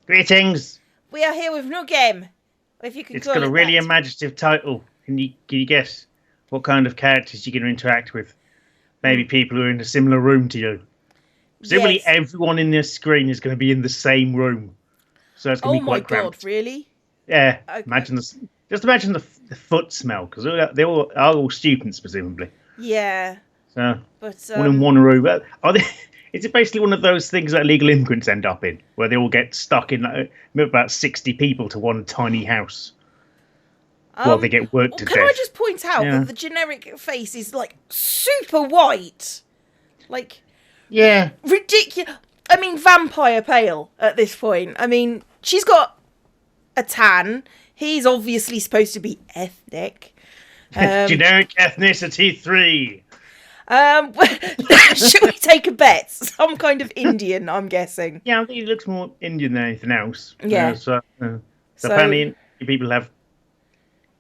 Greetings. We are here with no game, if you can It's call got a it really that. imaginative title. Can you guess what kind of characters you're going to interact with? Maybe people who are in a similar room to you. Presumably, Yes. everyone in this screen is going to be in the same room, so it's going to Oh be my quite god, cramped. really? Yeah, Okay. imagine this. Just imagine the foot smell because they all are all students presumably. Yeah, So but all in one room. Are they? Is it basically one of those things that illegal immigrants end up in, where they all get stuck in about 60 people to one tiny house while they get worked well, to can I death? just point out Yeah. that the generic face is like super white, like Yeah. ridiculous. I mean, vampire pale at this point. I mean, she's got a tan. He's obviously supposed to be ethnic. Um, Generic ethnicity 3. um, should we take a bet? Some kind of Indian, I'm guessing. Yeah, I think he looks more Indian than anything else. Yeah. So So apparently people have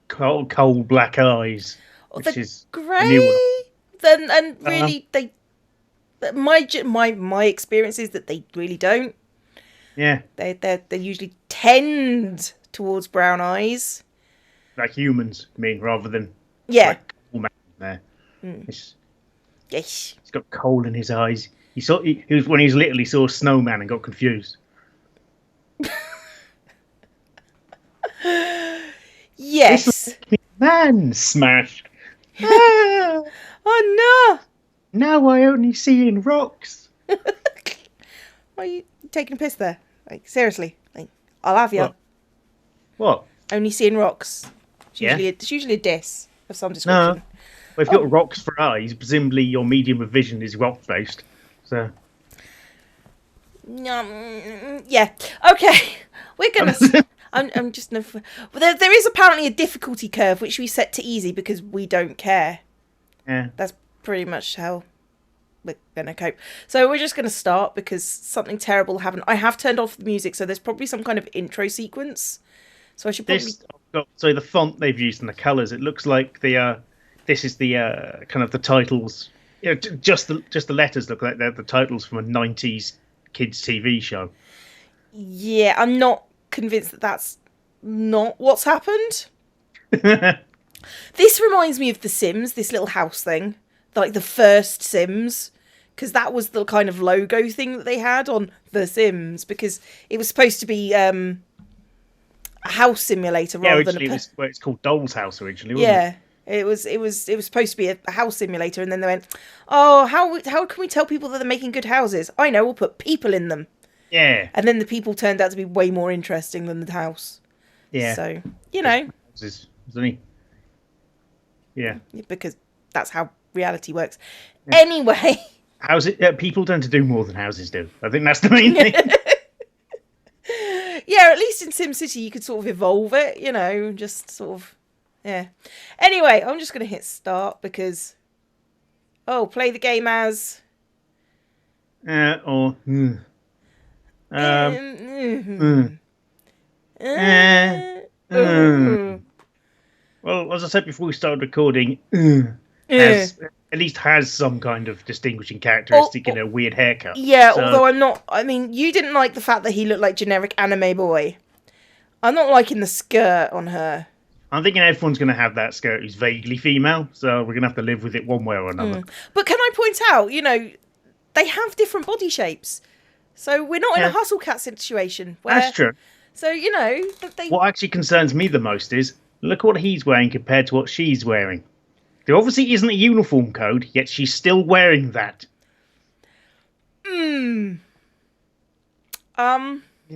cold black eyes, the which is a new one. grey. Then and Um, really, they my experience is that they really don't. yeah, They usually tend towards brown eyes. like humans, I mean, rather than Yeah. like coal man there. Mm. He's, Yes. he's got coal in his eyes. He was when he was little. He saw a snowman and got confused. This Yes. man smashed. Ah, Oh now I only see in rocks. no! Why are you taking a piss there? Like seriously? Like I'll have you. What? What? Only seeing rocks. Yeah. It's usually a diss of some No. description. Well, if you've Oh. got rocks for eyes, presumably your medium of vision is rock based. So Yeah. Okay. We're gonna. I'm just no. But there is apparently a difficulty curve which we set to easy because we don't care. yeah. That's pretty much how we're gonna cope. So we're just gonna start because something terrible happened. I have turned off the music, so there's probably some kind of intro sequence. So I should probably. So the font they've used and the colours, it looks like this is the kind of the titles. Just the letters look like they're the titles from a '90s kids TV show. Yeah, I'm not convinced that that's not what's happened. This reminds me of The Sims, this little house thing, like the first Sims, because that was the kind of logo thing that they had on The Sims, because it was supposed to be a house simulator Yeah, rather than originally it's called Doll's House originally, wasn't it? yeah. It was supposed to be a house simulator, and then they went, "Oh, how can we tell people that they're making good houses? I know, we'll put people in them." Yeah, And then the people turned out to be way more interesting than the house. yeah. So you know, Isn't he? Yeah. because that's how reality works. Anyway. How's it? People tend to do more than houses do. I think that's the main thing. Yeah, at least in SimCity you could sort of evolve it, just sort of, yeah. Anyway, I'm just going to hit start because, play the game as... Or Mm, uh, mm, well, as I said before we started recording, mm. at least has some kind of distinguishing characteristic in a weird haircut. Yeah, So although I'm not... I mean, you didn't like the fact that he looked like generic anime boy. I'm not liking the skirt on her. I'm thinking everyone's going to have that skirt who's vaguely female, so we're going to have to live with it one way or another. But can I point out, they have different body shapes. So we're not in a Yeah. hustle cat situation. Where, That's true. So, that they... What actually concerns me the most is look what he's wearing compared to what she's wearing. There obviously isn't a uniform code, yet she's still wearing that.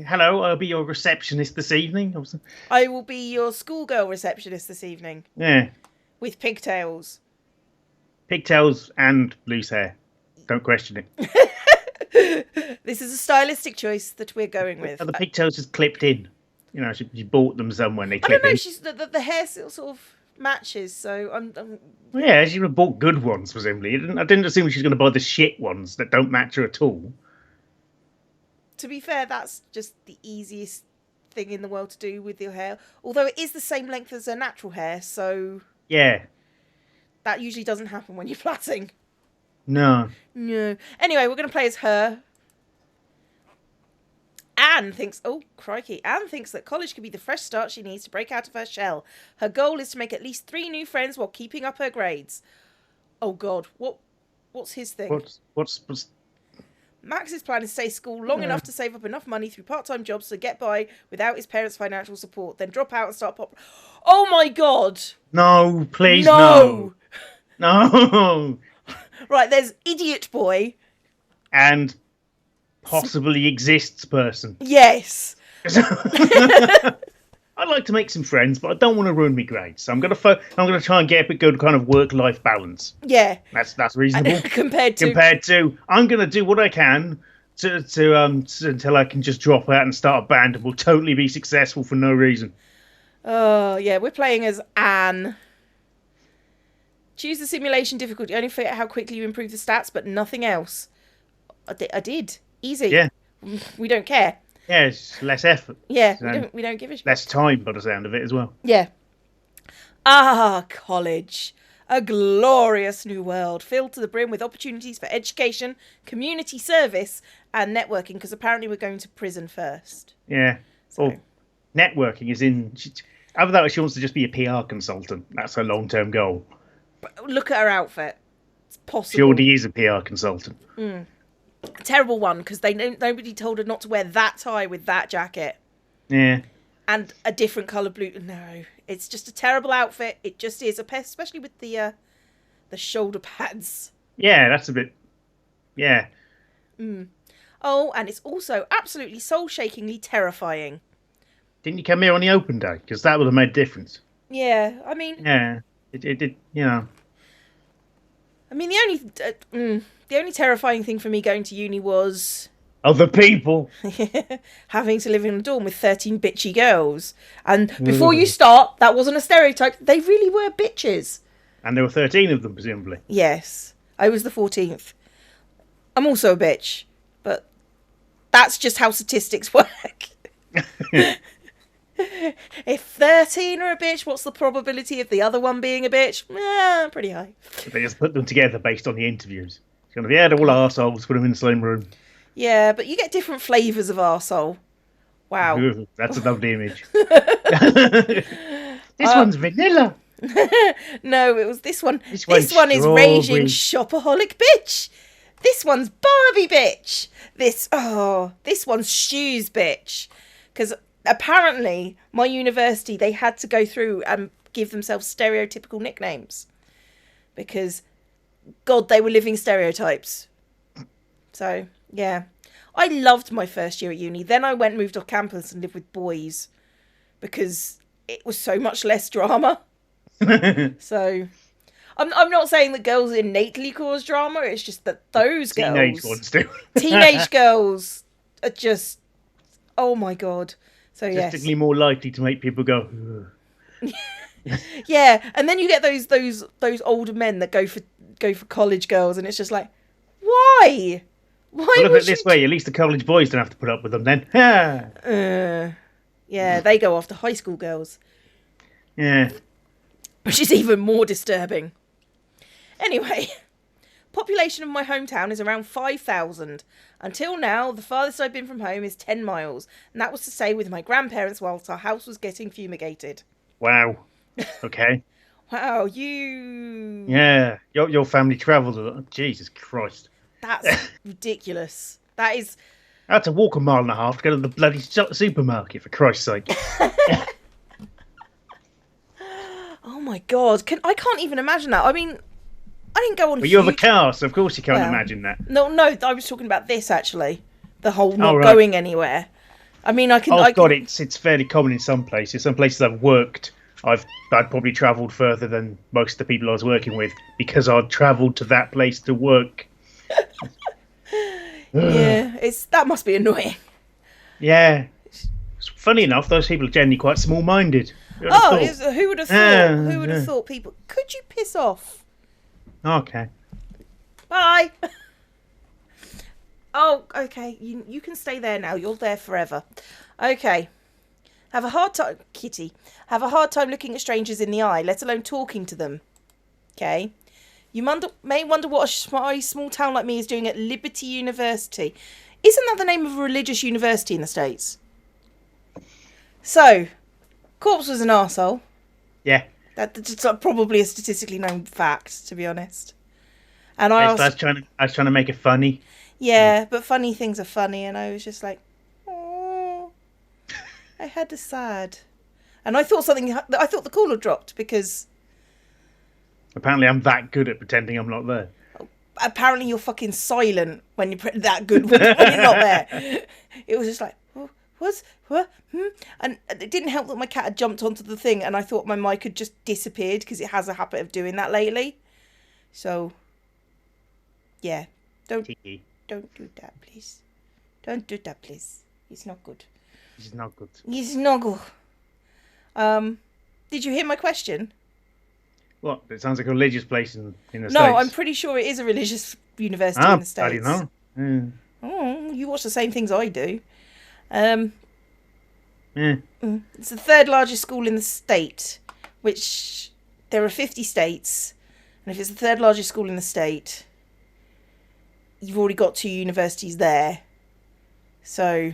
Hello, I'll be your receptionist this evening. I will be your schoolgirl receptionist this evening. Yeah. With pigtails. Pigtails and loose hair. Don't question it. This is a stylistic choice that we're going with. Are the pigtails just clipped in? She bought them somewhere and they I clip don't know, in. she's the hair sort of matches, so I'm Well, yeah, she would have bought good ones, presumably. I didn't assume she was going to buy the shit ones that don't match her at all. to be fair, that's just the easiest thing in the world to do with your hair. Although it is the same length as her natural hair, so Yeah. that usually doesn't happen when you're plaiting. No. No. Anyway, we're going to play as her. Anne thinks, oh, crikey, Anne thinks that college could be the fresh start she needs to break out of her shell. Her goal is to make at least 3 new friends while keeping up her grades. Oh, God, what's his thing? What's Max's plan is to stay school long enough to save up enough money through part-time jobs to get by without his parents' financial support, then drop out and start pop... Oh, my God! No, please, no. No! Right, there's Idiot Boy. And possibly exists person. Yes. I'd like to make some friends, but I don't want to ruin my grades. So I'm gonna try and get a good kind of work-life balance. Yeah, that's reasonable. compared to I'm gonna do what I can until I can just drop out and start a band and will totally be successful for no reason. Oh yeah, we're playing as Anne. Choose the simulation difficulty. Only forget how quickly you improve the stats, but nothing else. I did. Easy. Yeah. We don't care. Yeah, it's less effort. Yeah, we don't give a shit. Less time by the sound of it as well. Yeah. Ah, college. A glorious new world filled to the brim with opportunities for education, community service, and networking, because apparently we're going to prison first. Yeah. So. Well, networking is in... Other than that, she wants to just be a PR consultant. That's her long-term goal. But look at her outfit. It's possible. She already is a PR consultant. Terrible one, because nobody told her not to wear that tie with that jacket. Yeah. And a different colour blue. No, it's just a terrible outfit. It just is, especially with the shoulder pads. Yeah, that's a bit... Yeah. Oh, and it's also absolutely soul-shakingly terrifying. Didn't you come here on the open day? Because that would have made a difference. Yeah, I mean... Yeah, it did, you know... I mean, the only terrifying thing for me going to uni was... Other people! having to live in a dorm with 13 bitchy girls. And before you start, that wasn't a stereotype. They really were bitches. And there were 13 of them, presumably. Yes. I was the 14th. I'm also a bitch. But that's just how statistics work. If 13 are a bitch, what's the probability of the other one being a bitch? Pretty high. They just put them together based on the interviews. It's going to be, they're all arseholes, put them in the same room. Yeah, but you get different flavours of arsehole. Wow. Ooh, that's a lovely image. This one's vanilla. No, it was this one. This one is raging shopaholic bitch. This one's Barbie bitch. This one's shoes bitch. Because apparently, my university, they had to go through and give themselves stereotypical nicknames. Because, God, they were living stereotypes. So, yeah. I loved my first year at uni. Then I moved off campus and lived with boys. Because it was so much less drama. So, I'm not saying that girls innately cause drama. It's just that those Teenage girls... ones do. Teenage girls are just... Oh, my God. So, yes. Statistically more likely to make people go... Yeah, and then you get those older men that go for college girls, and it's just like, why? Why? Well, look at it this way: at least the college boys don't have to put up with them then. Yeah, they go after high school girls. Yeah, which is even more disturbing. Anyway, population of my hometown is around 5,000. Until now, the farthest I've been from home is 10 miles, and that was to stay with my grandparents whilst our house was getting fumigated. Wow. Okay. Wow, you... Yeah, your family travelled a lot. Jesus Christ. That's ridiculous. That is... I had to walk a mile and a half to go to the bloody supermarket, for Christ's sake. Oh my God. I can't even imagine that. I mean, I didn't go on... But you have a car, so of course you can't imagine that. No, I was talking about this, actually. The whole not going anywhere. I mean, I can... Oh, God, it's fairly common in some places. Some places I've worked... I'd probably travelled further than most of the people I was working with because I'd travelled to that place to work. Yeah, that must be annoying. Yeah. Funny enough, those people are generally quite small-minded. Who would have thought? Who would have thought people... Could you piss off? Okay. Bye. Oh, okay. You can stay there now. You're there forever. Okay. Have a hard time, Kitty. Have a hard time looking at strangers in the eye, let alone talking to them. Okay? You may wonder what a small town like me is doing at Liberty University. Isn't that the name of a religious university in the States? So, Corpse was an arsehole. Yeah. That's probably a statistically known fact, to be honest. And I was trying to make it funny. Yeah, but funny things are funny, and I was just like, oh, I had to sad. And I thought the caller dropped because... Apparently I'm that good at pretending I'm not there. Apparently you're fucking silent when you're that good when you're not there. It was just like, oh, what? And it didn't help that my cat had jumped onto the thing, and I thought my mic had just disappeared because it has a habit of doing that lately. So, yeah, don't do that, please. Don't do that, please. It's not good. It's not good. It's not good. Did you hear my question? What? It sounds like a religious place in the States. No, I'm pretty sure it is a religious university in the States. I didn't know. Oh, you watch the same things I do. It's the third largest school in the state, which there are 50 states, and if it's the third largest school in the state, you've already got 2 universities there. So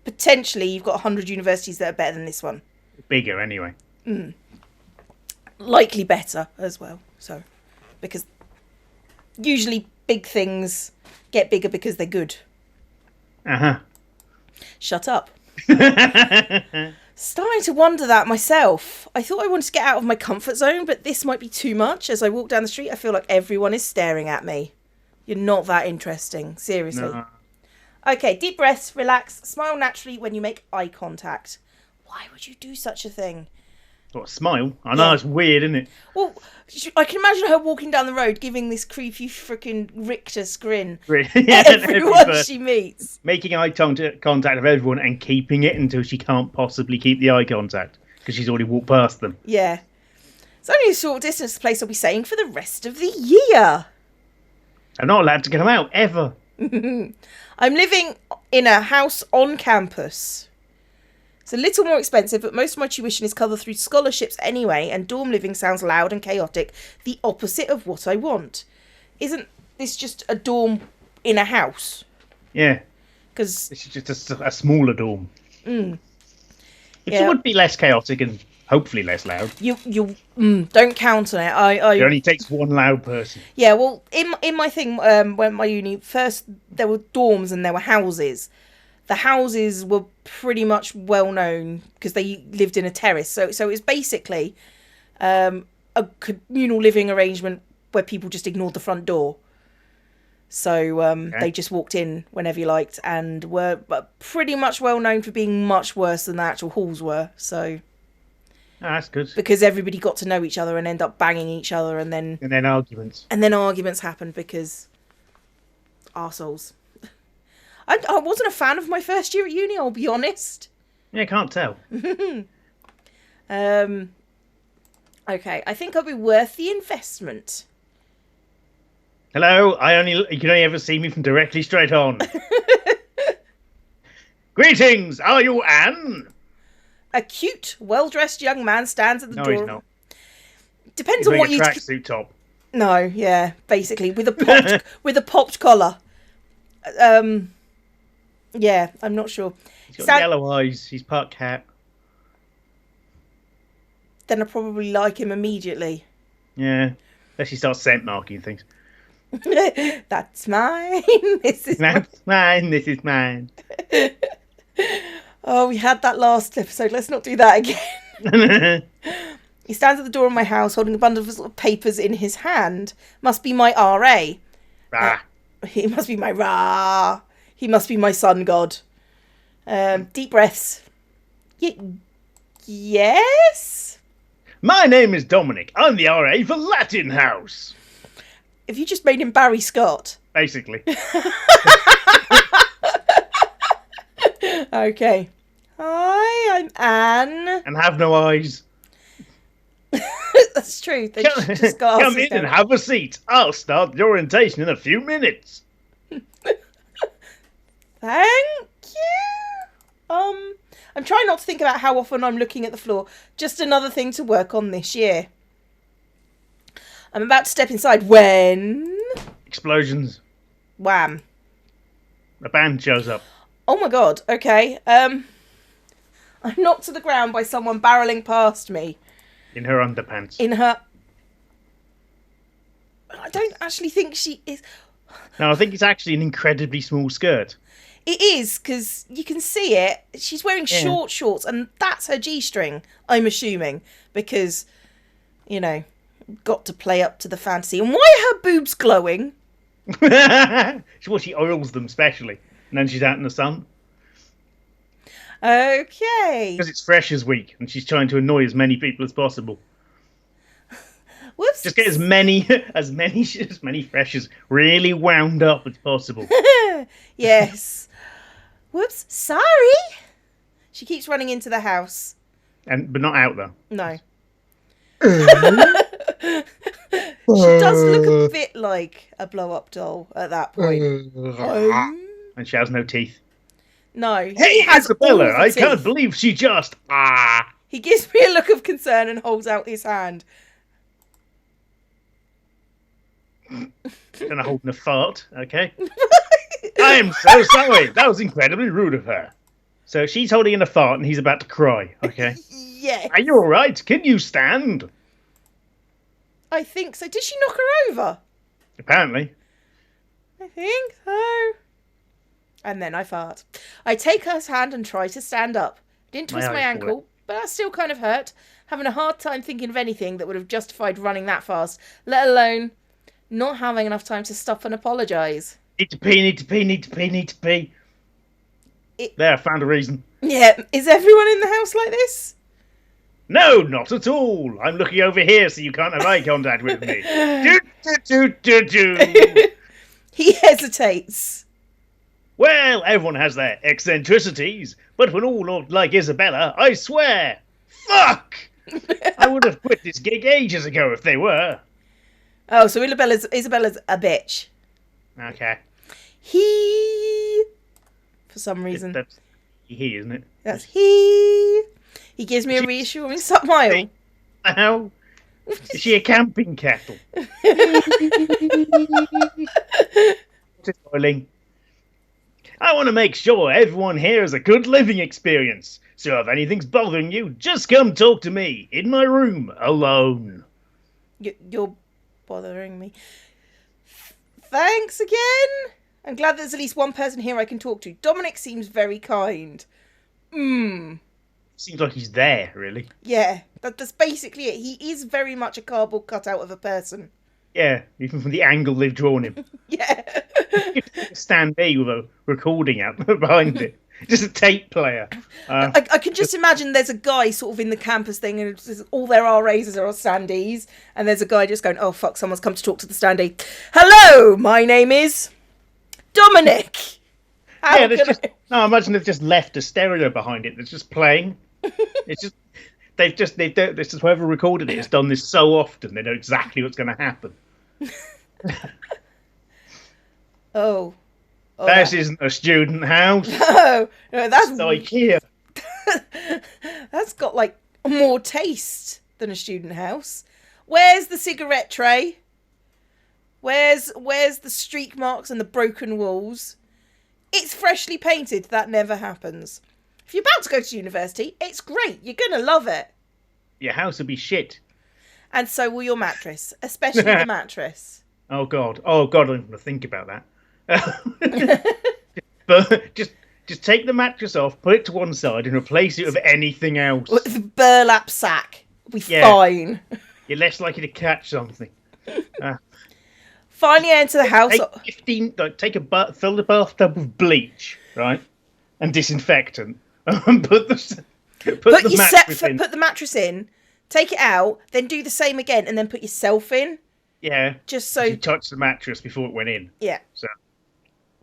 potentially you've got 100 universities that are better than this one. Bigger anyway. Likely better as well. So, because usually big things get bigger because they're good. Shut up. Starting to wonder that myself. I thought I wanted to get out of my comfort zone, but this might be too much. As I walk down the street, I feel like everyone is staring at me. You're not that interesting. Seriously. No. Okay, deep breaths, relax, smile naturally when you make eye contact. Why would you do such a thing? What, smile? I know, it's weird, isn't it? Well, I can imagine her walking down the road giving this creepy freaking rictus grin everyone she meets. Making eye contact with everyone and keeping it until she can't possibly keep the eye contact because she's already walked past them. Yeah. It's only a short distance to the place I'll be staying for the rest of the year. I'm not allowed to come out, ever. I'm living in a house on campus. It's a little more expensive, but most of my tuition is covered through scholarships anyway, and dorm living sounds loud and chaotic, the opposite of what I want. Isn't this just a dorm in a house? Yeah. Because this is just a smaller dorm. It would be less chaotic and hopefully less loud. You don't count on it. It only takes one loud person. Yeah, well, in my thing, when my uni, first there were dorms and there were houses. The houses were pretty much well known because they lived in a terrace. So it was basically a communal living arrangement where people just ignored the front door. So they just walked in whenever you liked and were pretty much well known for being much worse than the actual halls were. So that's good. Because everybody got to know each other and end up banging each other and then arguments. And then arguments happened because arseholes. I wasn't a fan of my first year at uni, I'll be honest. Yeah, can't tell. Okay, I think I'll be worth the investment. Hello, you can only ever see me from directly straight on. Greetings, are you Anne? A cute, well-dressed young man stands at the door. No, he's not. Depends on what you... tracksuit top. No, yeah, basically, with a popped collar. Yeah, I'm not sure. He's got yellow eyes. He's part cat. Then I probably like him immediately. Yeah, unless he starts scent marking things. That's mine. That's mine. This is mine. Oh, we had that last episode. Let's not do that again. He stands at the door of my house holding a bundle of papers in his hand. Must be my RA. He must be my Ra. He must be my sun god. Deep breaths. Yes? My name is Dominic. I'm the RA for Latin House. Have you just made him Barry Scott? Basically. Okay. Hi, I'm Anne. And have no eyes. That's true. They just got come in and have a seat. I'll start the orientation in a few minutes. Thank you. I'm trying not to think about how often I'm looking at the floor. Just another thing to work on this year. I'm about to step inside when... Explosions. Wham. A band shows up. Oh my god, okay. I'm knocked to the ground by someone barreling past me. In her underpants. In her... I don't actually think she is... No, I think it's actually an incredibly small skirt. It is, because you can see it. She's wearing short shorts, and that's her G-string, I'm assuming. Because, you know, got to play up to the fantasy. And why are her boobs glowing? She oils them specially. And then she's out in the sun. Okay. Because it's Freshers Week, and she's trying to annoy as many people as possible. Whoops. Just get as many freshers really wound up as possible. Yes. Whoops. Sorry. She keeps running into the house. But not out though. No. She does look a bit like a blow-up doll at that point. And she has no teeth. No. Hey, has Isabella, all the I teeth. can't believe she just... He gives me a look of concern and holds out his hand. Kind of holding a fart, okay? I am so sorry. That was incredibly rude of her. So she's holding in a fart and he's about to cry, okay? Yes. Are you alright? Can you stand? I think so. Did she knock her over? Apparently. I think so. And then I fart. I take her hand and try to stand up. Didn't twist my ankle, but that still kind of hurt. Having a hard time thinking of anything that would have justified running that fast, let alone not having enough time to stop and apologise. Need to pee. There, I found a reason. Yeah, is everyone in the house like this? No, not at all. I'm looking over here so you can't have eye contact with me. He hesitates. Well, everyone has their eccentricities, but we're all not like Isabella, I swear. Fuck! I would have quit this gig ages ago if they were. Oh, so Isabella's a bitch. Okay. He... For some reason. That's he, isn't it? That's he. He gives me a reassuring smile. How? Is she a camping kettle? Darling. I want to make sure everyone here has a good living experience. So if anything's bothering you, just come talk to me in my room alone. You're bothering me. Thanks again. I'm glad there's at least one person here I can talk to. Dominic seems very kind. Seems like he's there, really. Yeah, that's basically it. He is very much a cardboard cutout of a person. Yeah, even from the angle they've drawn him. Yeah. Standee with a recording out behind it. Just a tape player. I can just imagine there's a guy sort of in the campus thing and all their RAs are standees. And there's a guy just going, oh, fuck, someone's come to talk to the standee. Hello, my name is Dominic. I imagine they've just left a stereo behind it that's just playing. It's just... This is whoever recorded it has done this so often they know exactly what's going to happen. Oh, this isn't a student house. No, that's IKEA. That's got like more taste than a student house. Where's the cigarette tray? Where's the streak marks and the broken walls? It's freshly painted. That never happens. If you're about to go to university, it's great. You're going to love it. Your house will be shit. And so will your mattress, especially the mattress. Oh, God. I don't want to think about that. But just take the mattress off, put it to one side and replace it with anything else. The burlap sack. We'll be fine. You're less likely to catch something. Finally enter the house. Fill the bathtub with bleach, right? And disinfectant. And put the mattress in, take it out, then do the same again, and then put yourself in. Yeah. Just so you touched the mattress before it went in. Yeah. So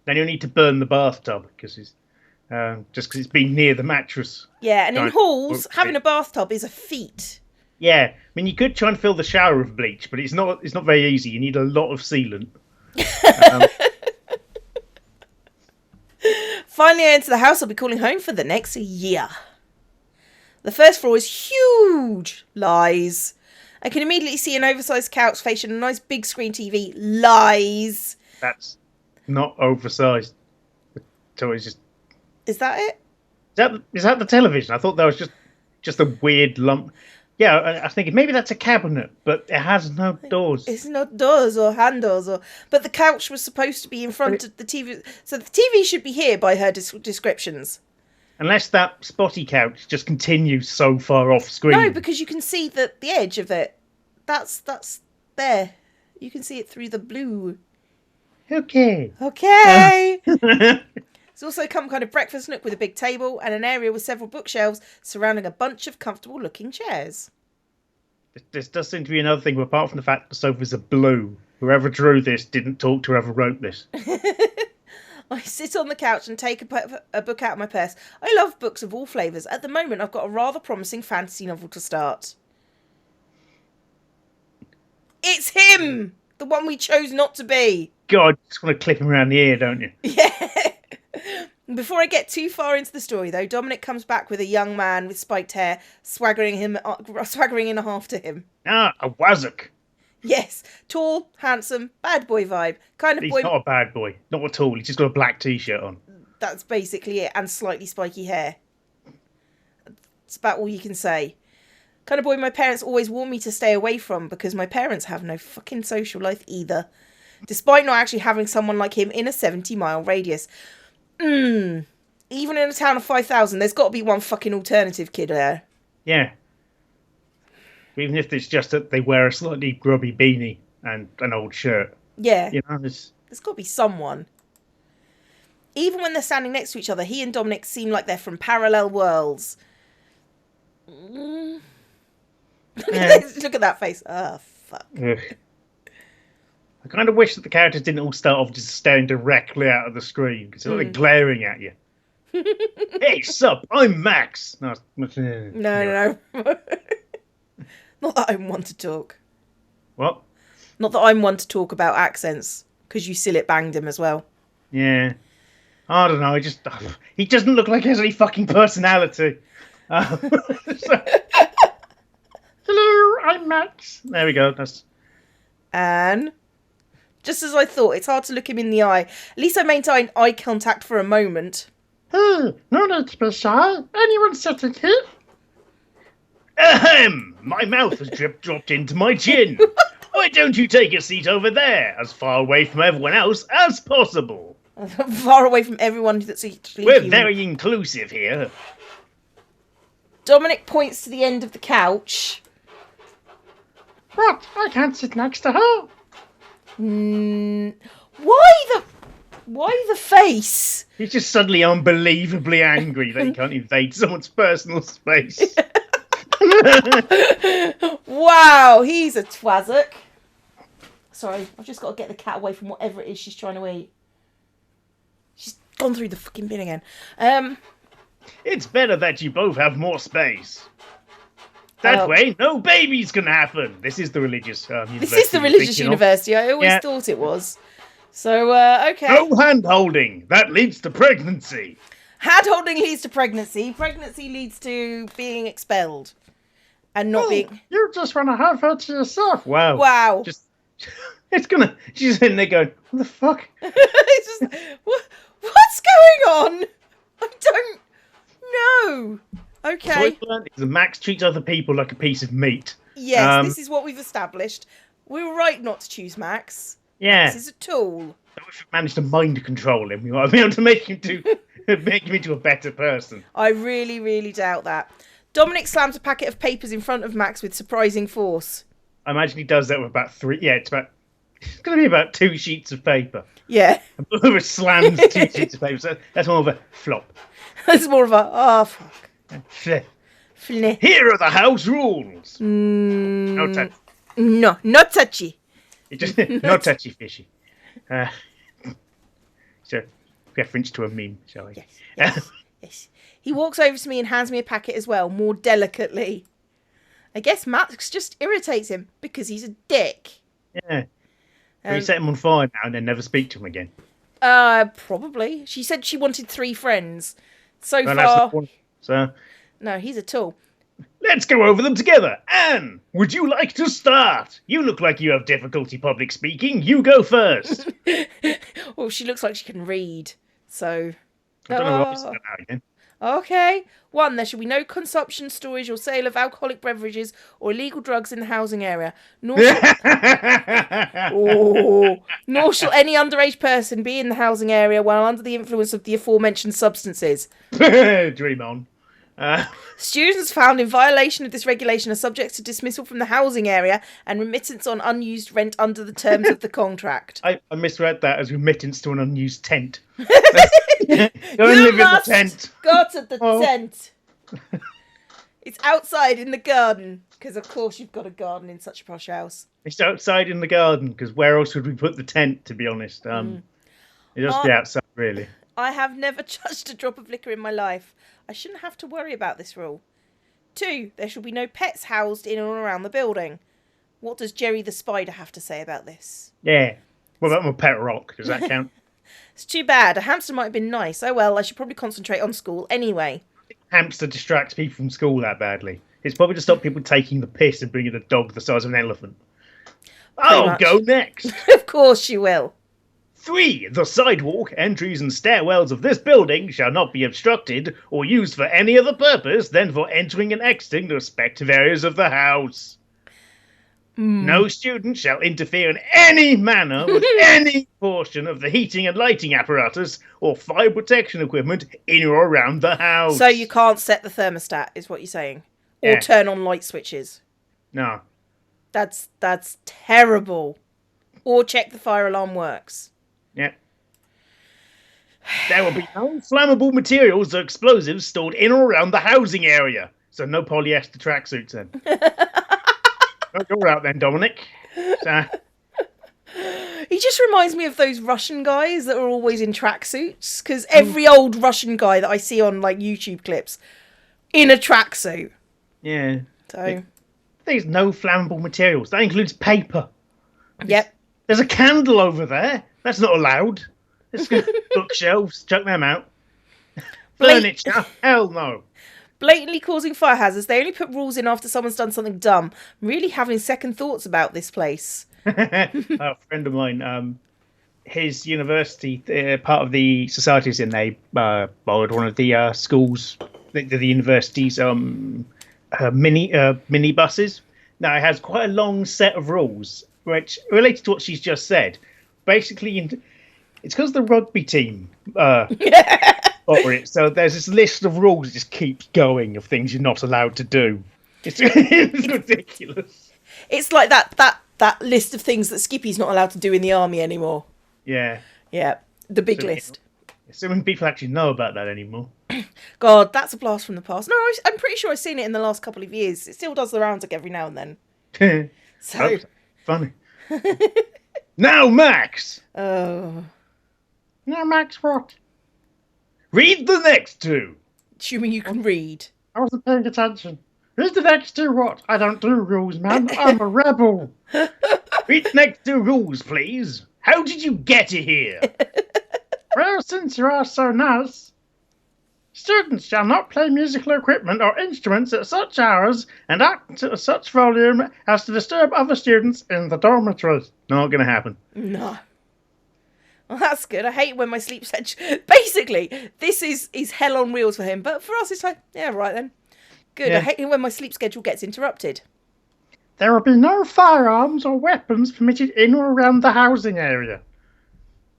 then you'll need to burn the bathtub because it's it's been near the mattress. Yeah, and in halls, having a bathtub is a feat. Yeah, I mean you could try and fill the shower with bleach, but it's not very easy. You need a lot of sealant. Finally, I enter the house I'll be calling home for the next year. The first floor is huge. Lies. I can immediately see an oversized couch facing a nice big screen TV. Lies. That's not oversized. toys. Is that it? Is that the television? I thought that was just a weird lump. Yeah, I think maybe that's a cabinet, but it has no doors. It's not doors or handles, but the couch was supposed to be in front of the TV, so the TV should be here by her descriptions. Unless that spotty couch just continues so far off screen. No, because you can see the edge of it. That's there. You can see it through the blue. Okay. There's also some kind of breakfast nook with a big table and an area with several bookshelves surrounding a bunch of comfortable-looking chairs. This does seem to be another thing, but apart from the fact the sofas are blue, whoever drew this didn't talk to whoever wrote this. I sit on the couch and take a book out of my purse. I love books of all flavours. At the moment, I've got a rather promising fantasy novel to start. It's him! The one we chose not to be. God, you just want to clip him around the ear, don't you? Yeah. Before I get too far into the story, though, Dominic comes back with a young man with spiked hair, swaggering in a half to him. Ah, a wazzock. Yes, tall, handsome, bad boy vibe. He's not a bad boy. Not at all. He's just got a black t-shirt on. That's basically it, and slightly spiky hair. That's about all you can say. Kind of boy my parents always warned me to stay away from because my parents have no fucking social life either. Despite not actually having someone like him in a 70-mile radius. Even in a town of 5,000, there's got to be one fucking alternative kid there. Yeah. Even if it's just that they wear a slightly grubby beanie and an old shirt. Yeah. You know, there's got to be someone. Even when they're standing next to each other, he and Dominic seem like they're from parallel worlds. Look at that face. Oh, fuck. Ugh. I kind of wish that the characters didn't all start off just staring directly out of the screen because they're like glaring at you. Hey, sup? I'm Max. No. No. Not that I'm one to talk. What? Not that I'm one to talk about accents because you sillet banged him as well. Yeah. I don't know. He doesn't look like he has any fucking personality. Hello, I'm Max. There we go. And just as I thought, it's hard to look him in the eye. At least I maintained eye contact for a moment. Hey, no need to be shy. Anyone sitting here? Ahem! My mouth has dropped into my chin. Why don't you take a seat over there, as far away from everyone else as possible? Far away from everyone that's actually We're human. very inclusive here. Dominic points to the end of the couch. What? I can't sit next to her. Why the face? He's just suddenly unbelievably angry that he can't invade someone's personal space. Wow, he's a twazzock. Sorry, I've just got to get the cat away from whatever it is she's trying to eat. She's gone through the fucking bin again. It's better that you both have more space. That way, no babies can happen. This is the religious university. This is the religious university. I always thought it was. So, okay. No hand-holding. That leads to pregnancy. Hand-holding leads to pregnancy. Pregnancy leads to being expelled. And not being... You just want to have her to yourself. Wow. She's sitting there going, what the fuck? It's just, what's going on? I don't know. Okay. So what I learned is that Max treats other people like a piece of meat. Yes, this is what we've established. We were right not to choose Max. Yeah. Max is a tool. If we managed to mind control him, we might be able to make him into a better person. I really, really doubt that. Dominic slams a packet of papers in front of Max with surprising force. I imagine he does that with about three. Yeah, it's going to be about 2 sheets of paper. Yeah. Whoever slams 2 sheets of paper, so that's more of a flop. It's more of a, oh, fuck. Here are the house rules. No touch. No, not touchy. It's just not touchy fishy. So, reference to a meme, shall I? Yes. Yes. He walks over to me and hands me a packet as well, more delicately. I guess Max just irritates him because he's a dick. Yeah. We set him on fire now and then never speak to him again. Probably. She said she wanted 3 friends. So far. So. No, he's a tool. Let's go over them together. Anne, would you like to start? You look like you have difficulty public speaking. You go first. Well, she looks like she can read. So. I don't know what I said Oh, about that again. okay. 1. There shall be no consumption, storage, or sale of alcoholic beverages or illegal drugs in the housing area. Nor shall nor shall any underage person be in the housing area while under the influence of the aforementioned substances. Dream on. Students found in violation of this regulation are subject to dismissal from the housing area and remittance on unused rent under the terms of the contract. I misread that as remittance to an unused tent. Go and live in the tent. Go to the Oh. tent. It's outside in the garden. Because, of course, you've got a garden in such a posh house. It's outside in the garden, because where else would we put the tent, to be honest? It just be outside, really. I have never touched a drop of liquor in my life. I shouldn't have to worry about this rule. 2. There shall be no pets housed in or around the building. What does Jerry the Spider have to say about this? Yeah. What about my pet rock? Does that count? It's too bad. A hamster might have been nice. Oh well, I should probably concentrate on school anyway. Hamster distracts people from school that badly. It's probably to stop people taking the piss and bringing a dog the size of an elephant. I'll much. go next. Of course you will. 3. The sidewalk, entries and stairwells of this building shall not be obstructed or used for any other purpose than for entering and exiting the respective areas of the house. No student shall interfere in any manner with any portion of the heating and lighting apparatus or fire protection equipment in or around the house. So you can't set the thermostat, is what you're saying? Or Yeah. turn on light switches. No. That's terrible. Or check the fire alarm works. Yep. There will be no flammable materials or explosives stored in or around the housing area. So no polyester tracksuits then. Oh, you're out then, Dominic. He just reminds me of those Russian guys that are always in tracksuits. Because every old Russian guy that I see on like YouTube clips in a tracksuit. Yeah. So There's no flammable materials. That includes paper. yep. There's a candle over there. That's not allowed. Let's go bookshelves. Chuck them out. Furniture. Hell no. Blatantly causing fire hazards. They only put rules in after someone's done something dumb. I'm really having second thoughts about this place. A friend of mine, his university, part of the societies in, they borrowed one of the schools, the university's mini buses. Now, it has quite a long set of rules, which related to what she's just said. Basically, it's because the rugby team over it. So there's this list of rules that just keeps going of things you're not allowed to do. It's ridiculous. It's like that list of things that Skippy's not allowed to do in the army anymore. Yeah. Yeah, the big So- list. So many people actually know about that anymore. God, that's a blast from the past. No, I'm pretty sure I've seen it in the last couple of years. It still does the rounds like every now and then. So, Oh, funny. Now, Max! oh, Now, Max, what? Read the next two. assuming you can read. I wasn't paying attention. Read the next two what? I don't do rules, man. I'm a rebel. Read the next two rules, please. How did you get here? Well, since you are so nice, students shall not play musical equipment or instruments at such hours and act at such volume as to disturb other students in the dormitory. Not going to happen. No. Well, that's good. I hate when my sleep schedule... Basically, this is hell on wheels for him. But for us, it's like, yeah, right then. Good. Yeah. I hate it when my sleep schedule gets interrupted. There will be no firearms or weapons permitted in or around the housing area.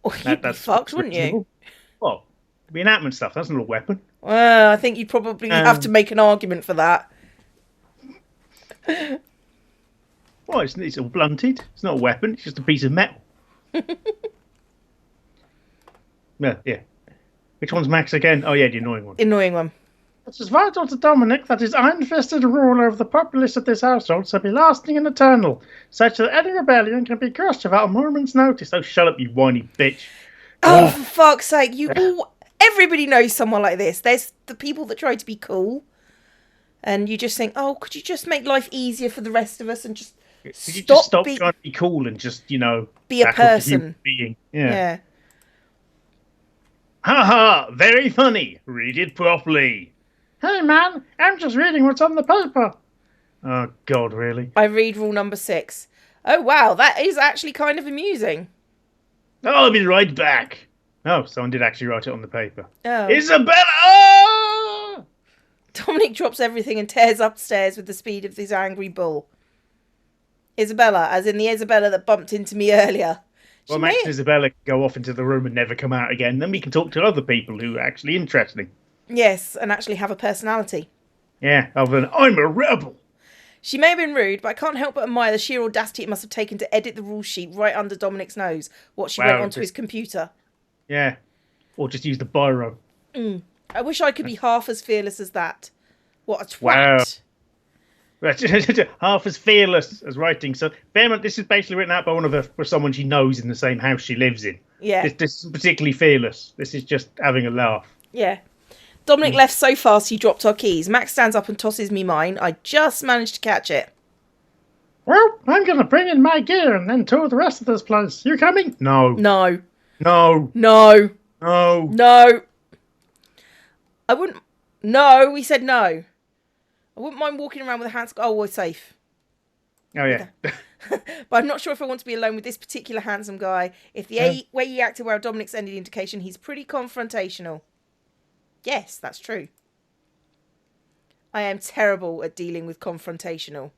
Oh, you'd be fucked, wouldn't you? reasonable. Well, reenactment stuff, that's not a weapon. Well, I think you'd probably have to make an argument for that. Well, it's all blunted. It's not a weapon, it's just a piece of metal. Yeah. Which one's Max again? Oh, yeah, the annoying one. Annoying one. It is vital to Dominic that his iron-fisted rule over the populace of this household shall be lasting and eternal, such that any rebellion can be crushed without a moment's notice. Oh, shut up, you whiny bitch. Oh, for fuck's sake. Everybody knows someone like this. There's the people that try to be cool. And you just think, oh, could you just make life easier for the rest of us and just Could you just stop be trying to be cool and just, be a back up to human person? being? Yeah. Ha ha, very funny. Read it properly. Hey, man, I'm just reading what's on the paper. Oh, God, really? I read rule number 6. Oh, wow, that is actually kind of amusing. I'll be right back. Oh, someone did actually write it on the paper. Oh. Isabella! Oh! Dominic drops everything and tears upstairs with the speed of his angry bull. Isabella, as in the Isabella that bumped into me earlier. Well, Max and Isabella can go off into the room and never come out again. Then we can talk to other people who are actually interesting. Yes, and actually have a personality. Yeah, other than, I'm a rebel. She may have been rude, but I can't help but admire the sheer audacity it must have taken to edit the rule sheet right under Dominic's nose, what she went onto his computer. Yeah, or just use the biro. I wish I could be half as fearless as that. What a twat. Wow. Half as fearless as writing. So, Bearman, this is basically written out by for someone she knows in the same house she lives in. Yeah. This isn't particularly fearless. This is just having a laugh. Yeah. Dominic left so fast he dropped our keys. Max stands up and tosses me mine. I just managed to catch it. Well, I'm going to bring in my gear and then tour the rest of this place. You coming? No. No. No. No. No. No. I wouldn't... No, we said no. I wouldn't mind walking around with a handsome... Oh, we're safe. Oh, yeah. But I'm not sure if I want to be alone with this particular handsome guy. If the way he acted where Dominic's ended indication, he's pretty confrontational. Yes, that's true. I am terrible at dealing with confrontational.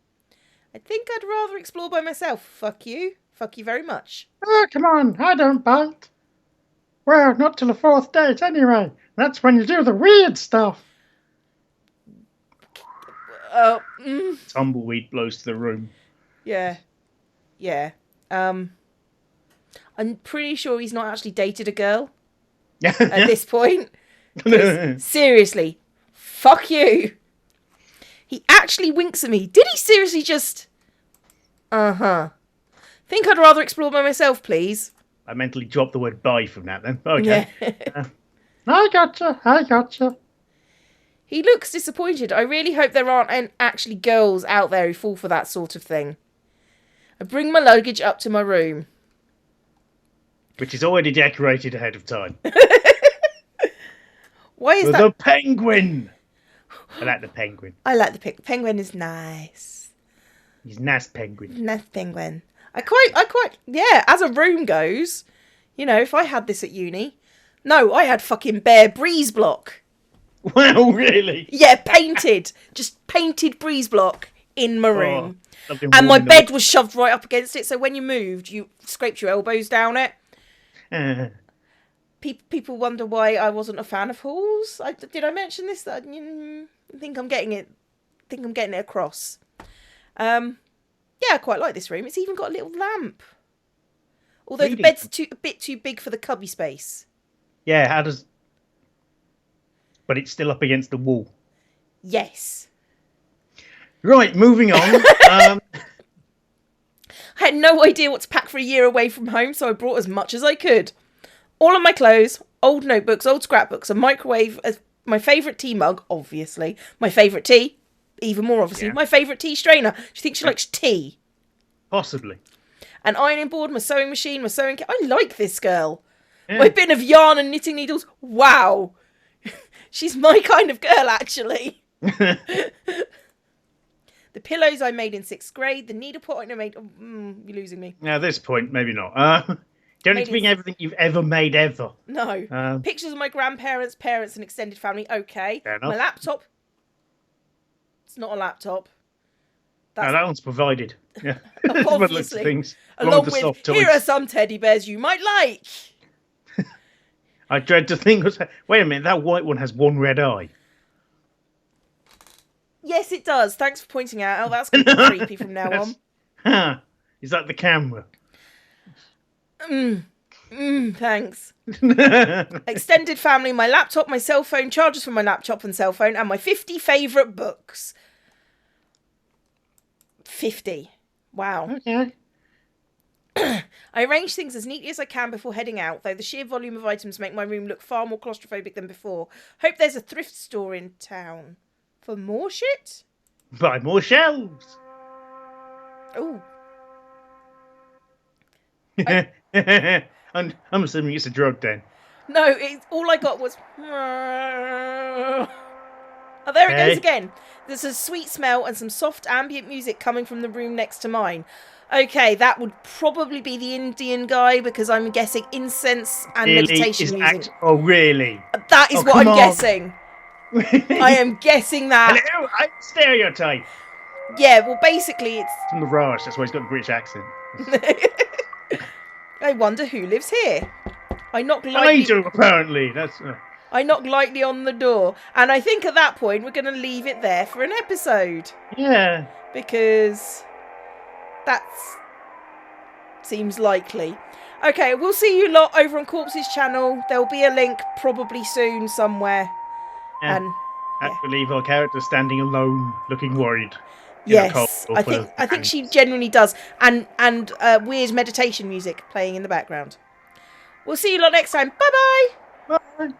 I think I'd rather explore by myself. Fuck you. Fuck you very much. Oh, come on. I don't bite. Well, not till the 4th date anyway. That's when you do the weird stuff. Tumbleweed blows to the room. Yeah. Yeah. I'm pretty sure he's not actually dated a girl at this point. Seriously. Fuck you. He actually winks at me. Did he seriously just... Uh-huh. Think I'd rather explore by myself, please. I mentally dropped the word bye from that then. Okay. Yeah. I gotcha. He looks disappointed. I really hope there aren't actually girls out there who fall for that sort of thing. I bring my luggage up to my room. Which is already decorated ahead of time. Why is With that? a penguin! I like the penguin. I like the penguin is nice. He's a nice penguin. Nice penguin. I quite, yeah, as a room goes, you know, if I had this at uni. No, I had fucking bare breeze block. Wow, really? Yeah, painted. Just painted breeze block in my room. And my warm bed was shoved right up against it, so when you moved, you scraped your elbows down it. People wonder why I wasn't a fan of halls. Did I mention this? I think I'm getting it. Across. Yeah, I quite like this room. It's even got a little lamp. Although Really? the bed's a bit too big for the cubby space. Yeah, how does... But it's still up against the wall. Yes. Right, moving on. I had no idea what to pack for a year away from home, so I brought as much as I could. All of my clothes, old notebooks, old scrapbooks, a microwave, my favourite tea mug, obviously. My favourite tea, even more obviously. Yeah. My favourite tea strainer. She thinks she likes tea. Possibly. An ironing board, my sewing machine, my sewing kit. I like this girl. Yeah. My bin of yarn and knitting needles. Wow. She's my kind of girl, actually. The pillows I made in 6th grade. The needle pot I made... you're losing me. At this point, maybe not. Don't need to bring everything you've ever made ever. No. Pictures of my grandparents, parents and extended family. Okay. Fair enough. My laptop. It's not a laptop. No, that one's provided. Yeah. Obviously. Things, along with, soft toys. Here are some teddy bears you might like. I dread to think... Wait a minute, that white one has one red eye. Yes, it does. Thanks for pointing out. Oh, that's going to be creepy from now on. Is that the camera? Thanks. Extended family, my laptop, my cell phone, chargers for my laptop and cell phone, and my 50 favourite books. 50. Wow. Okay. I arrange things as neatly as I can before heading out, though the sheer volume of items make my room look far more claustrophobic than before. Hope there's a thrift store in town. For more shit? Buy more shelves. Ooh. I'm assuming it's a drug then. No, all I got was... Oh, there it Okay. goes again. There's a sweet smell and some soft ambient music coming from the room next to mine. Okay, that would probably be the Indian guy because I'm guessing incense and Really? meditation music. Oh, really? That is Oh, what come I'm on. guessing. I am guessing that. Hello, I'm stereotype. Yeah, well, basically, it's. From the Raj, that's why he's got the British accent. I wonder who lives here. I knock I lightly. do, apparently. That's. I knock lightly on the door, and I think at that point we're going to leave it there for an episode Yeah. because that seems likely. Okay, we'll see you lot over on Corpse's channel. There'll be a link probably soon somewhere. Yeah. And I yeah. believe our character standing alone, looking worried. Yes, I think she genuinely does, and weird meditation music playing in the background. We'll see you lot next time. Bye bye. Bye.